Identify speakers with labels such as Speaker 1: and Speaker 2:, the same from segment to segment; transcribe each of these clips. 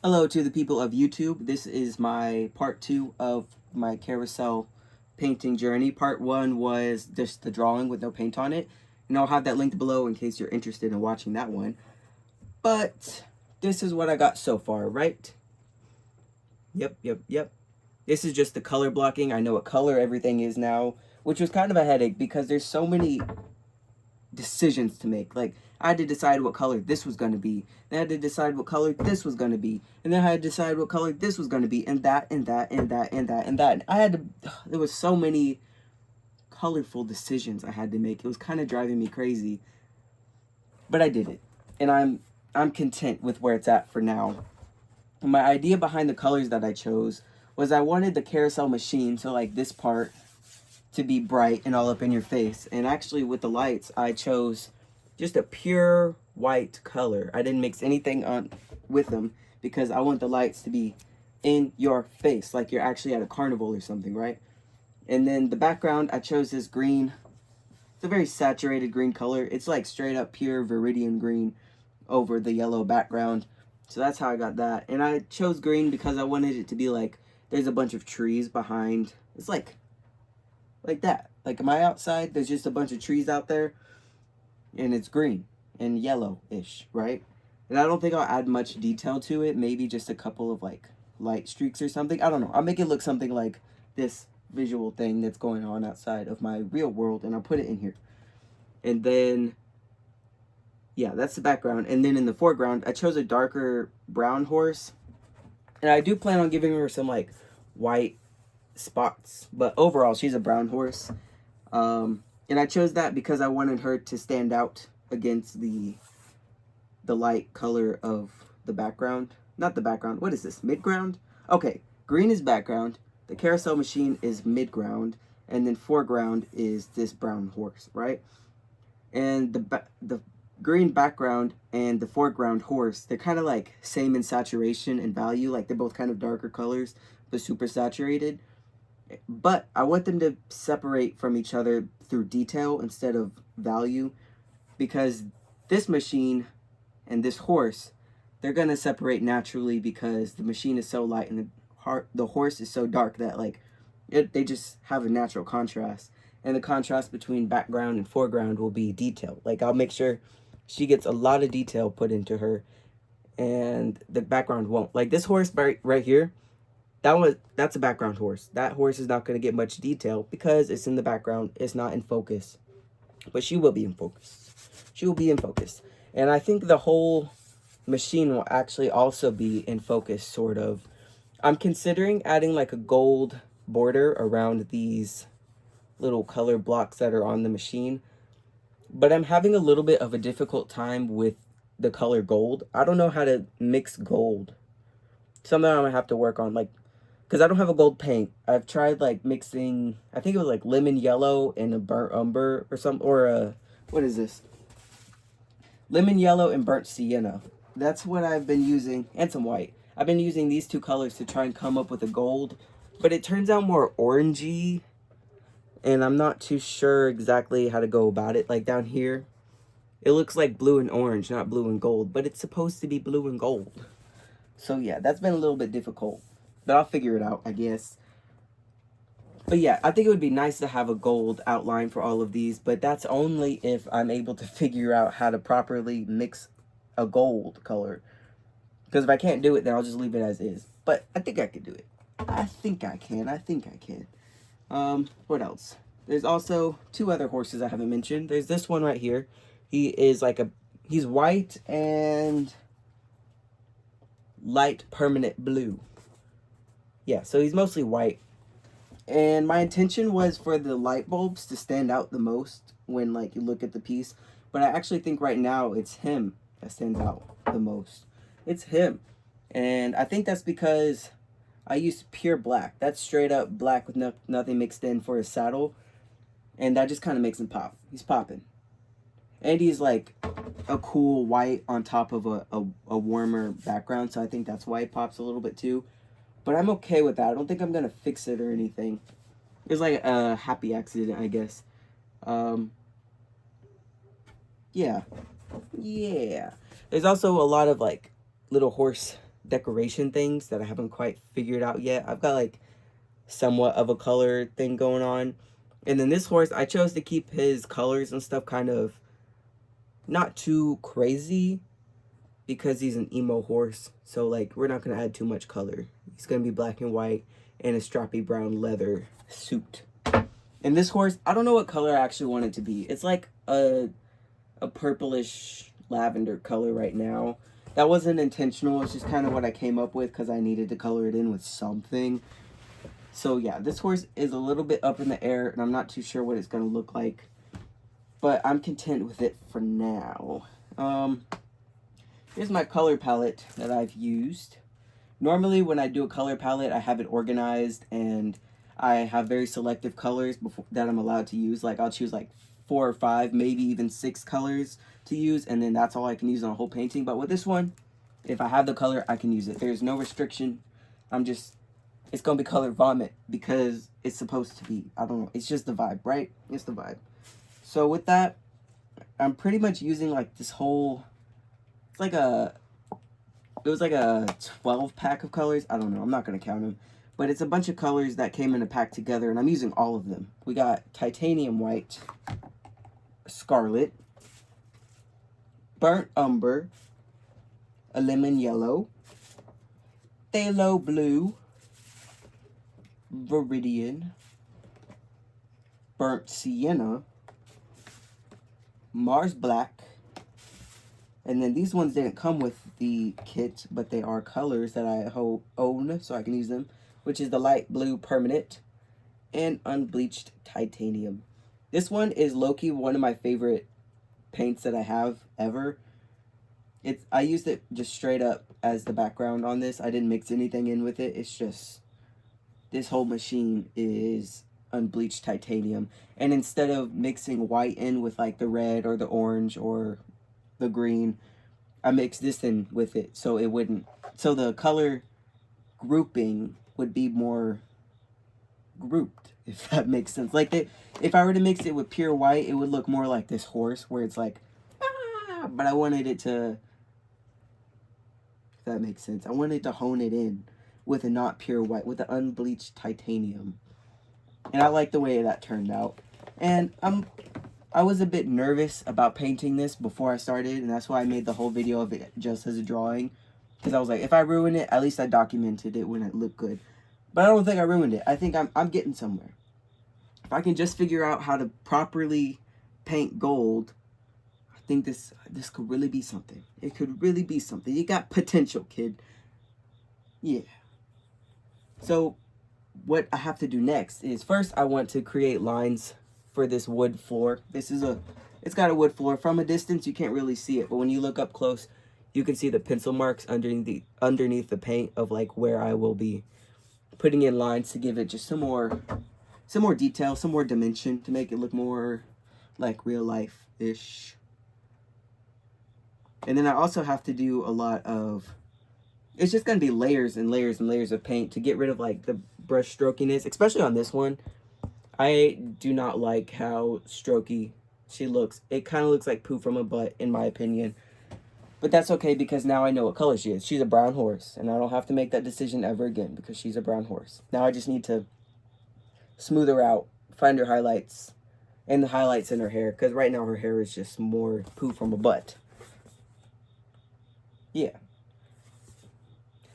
Speaker 1: Hello to the people of YouTube. This is my part 2 of my carousel painting journey. Part 1 was just the drawing with no paint on it. And I'll have that linked below in case you're interested in watching that one. But this is what I got so far, right? Yep. This is just the color blocking. I know what color everything is now, which was kind of a headache because there's so many decisions to make. Like, I had to decide what color this was going to be. Then I had to decide what color this was going to be. And then I had to decide what color this was going to be. And that, and that, and that, and that, and that. And I had to, there was so many colorful decisions I had to make. It was kind of driving me crazy. But I did it. And I'm content with where it's at for now. My idea behind the colors that I chose was I wanted the carousel machine, so like this part, to be bright and all up in your face. And actually with the lights, I chose just a pure white color. I didn't mix anything on with them because I want the lights to be in your face, like you're actually at a carnival or something, right? And then the background, I chose this green. It's a very saturated green color. It's like straight up pure viridian green over the yellow background. So that's how I got that. And I chose green because I wanted it to be like there's a bunch of trees behind. It's like that. Like, am I outside? There's just a bunch of trees out there, and it's green and yellow-ish, right? And I don't think I'll add much detail to it. Maybe just a couple of, like, light streaks or something. I don't know. I'll make it look something like this visual thing that's going on outside of my real world, and I'll put it in here. And then, yeah, that's the background. And then in the foreground, I chose a darker brown horse. And I do plan on giving her some, like, white spots, but overall she's a brown horse. And I chose that because I wanted her to stand out against the light color of the background. Not the background, what is this, midground? Okay, green is background, the carousel machine is midground, and then foreground is this brown horse, right? And the green background and the foreground horse, they're kind of like same in saturation and value, like they're both kind of darker colors but super saturated. But I want them to separate from each other through detail instead of value, because this machine and this horse, they're going to separate naturally because the machine is so light and the horse is so dark that like they just have a natural contrast. And the contrast between background and foreground will be detail. Like, I'll make sure she gets a lot of detail put into her and the background won't. Like this horse right here, that's a background horse. That horse is not going to get much detail because it's in the background. It's not in focus. But she will be in focus. She will be in focus. And I think the whole machine will actually also be in focus, sort of. I'm considering adding like a gold border around these little color blocks that are on the machine. But I'm having a little bit of a difficult time with the color gold. I don't know how to mix gold. Something I'm going to have to work on. Like, because I don't have a gold paint. I've tried like mixing, I think it was like lemon yellow and a burnt umber or something, or a, what is this? Lemon yellow and burnt sienna. That's what I've been using, and some white. I've been using these two colors to try and come up with a gold, but it turns out more orangey, and I'm not too sure exactly how to go about it. Like down here, it looks like blue and orange, not blue and gold, but it's supposed to be blue and gold. So yeah, that's been a little bit difficult. But I'll figure it out, I guess. But yeah, I think it would be nice to have a gold outline for all of these, but that's only if I'm able to figure out how to properly mix a gold color. Because if I can't do it, then I'll just leave it as is. But I think I could do it. I think I can. What else? There's also two other horses I haven't mentioned. There's this one right here. He is like he's white and light permanent blue. Yeah, so he's mostly white. And my intention was for the light bulbs to stand out the most when like you look at the piece. But I actually think right now it's him that stands out the most. It's him. And I think that's because I used pure black. That's straight up black with nothing mixed in for his saddle. And that just kind of makes him pop. He's popping. And he's like a cool white on top of a warmer background. So I think that's why it pops a little bit too. But I'm okay with that. I don't think I'm going to fix it or anything. It's like a happy accident, I guess. Yeah. There's also a lot of, like, little horse decoration things that I haven't quite figured out yet. I've got like somewhat of a color thing going on. And then this horse, I chose to keep his colors and stuff kind of not too crazy because he's an emo horse. So like we're not going to add too much color. He's going to be black and white and a strappy brown leather suit. And this horse, I don't know what color I actually want it to be. It's like a purplish lavender color right now. That wasn't intentional. It's just kind of what I came up with because I needed to color it in with something. So yeah, this horse is a little bit up in the air, and I'm not too sure what it's going to look like. But I'm content with it for now. Here's my color palette that I've used. Normally when I do a color palette, I have it organized, and I have very selective colors that I'm allowed to use. Like I'll choose like 4 or 5, maybe even 6 colors to use, and then that's all I can use on a whole painting. But with this one, if I have the color, I can use it. There's no restriction. It's gonna be color vomit because it's supposed to be. I don't know. It's just the vibe, right? It's the vibe. So with that, I'm pretty much using like this whole, it was like a 12 pack of colors. I don't know. I'm not gonna count them. But it's a bunch of colors that came in a pack together, and I'm using all of them. We got titanium white, scarlet, burnt umber, a lemon yellow, phthalo blue, viridian, burnt sienna, Mars black, and then these ones didn't come with the kit, but they are colors that I own, so I can use them, which is the light blue permanent and unbleached titanium. This one is low-key one of my favorite paints that I have ever. I used it just straight up as the background on this. I didn't mix anything in with it. It's just, this whole machine is unbleached titanium. And instead of mixing white in with like the red or the orange or the green, I mixed this in with it so it wouldn't, so the color grouping would be more grouped, if that makes sense. Like if I were to mix it with pure white, it would look more like this horse where it's like, ah, but I wanted it to, if that makes sense, I wanted to hone it in with a not pure white, with the unbleached titanium. And I like the way that turned out. And I was a bit nervous about painting this before I started, and that's why I made the whole video of it just as a drawing. Because I was like, if I ruin it, at least I documented it when it looked good. But I don't think I ruined it. I think I'm getting somewhere. If I can just figure out how to properly paint gold, I think this could really be something. It could really be something. You got potential, kid. Yeah. So what I have to do next is, first I want to create lines for this wood floor. It's got a wood floor. From a distance you can't really see it, but when you look up close, you can see the pencil marks underneath the paint of like where I will be putting in lines to give it just some more detail, some more dimension, to make it look more like real life-ish. And then I also have to do a lot of, it's just going to be layers and layers and layers of paint to get rid of like the brush strokiness, especially on this one. I do not like how strokey she looks. It kind of looks like poo from a butt, in my opinion. But that's okay, because now I know what color she is. She's a brown horse, and I don't have to make that decision ever again because she's a brown horse. Now I just need to smooth her out, find her highlights, and the highlights in her hair, because right now her hair is just more poo from a butt. Yeah.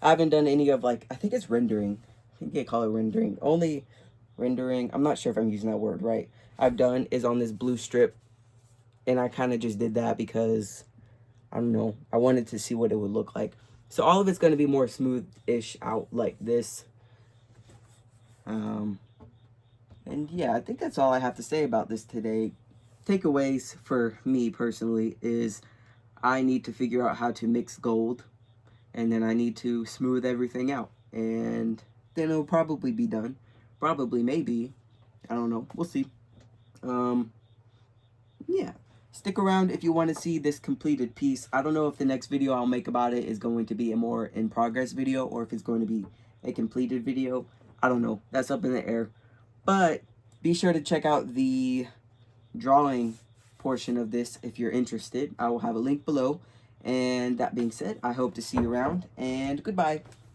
Speaker 1: I haven't done any of, like, I think it's rendering. I think they call it rendering. Only rendering, I'm not sure if I'm using that word right, I've done is on this blue strip, and I kind of just did that because, I don't know, I wanted to see what it would look like. So all of it's going to be more smooth-ish out like this. And yeah, I think that's all I have to say about this today. Takeaways for me personally is I need to figure out how to mix gold, and then I need to smooth everything out, and then it'll probably be done. Probably, maybe, I don't know, we'll see. Yeah, stick around if you want to see this completed piece. I don't know if the next video I'll make about it is going to be a more in progress video, or if it's going to be a completed video. I don't know, that's up in the air. But be sure to check out the drawing portion of this if you're interested. I will have a link below. And that being said, I hope to see you around, and goodbye.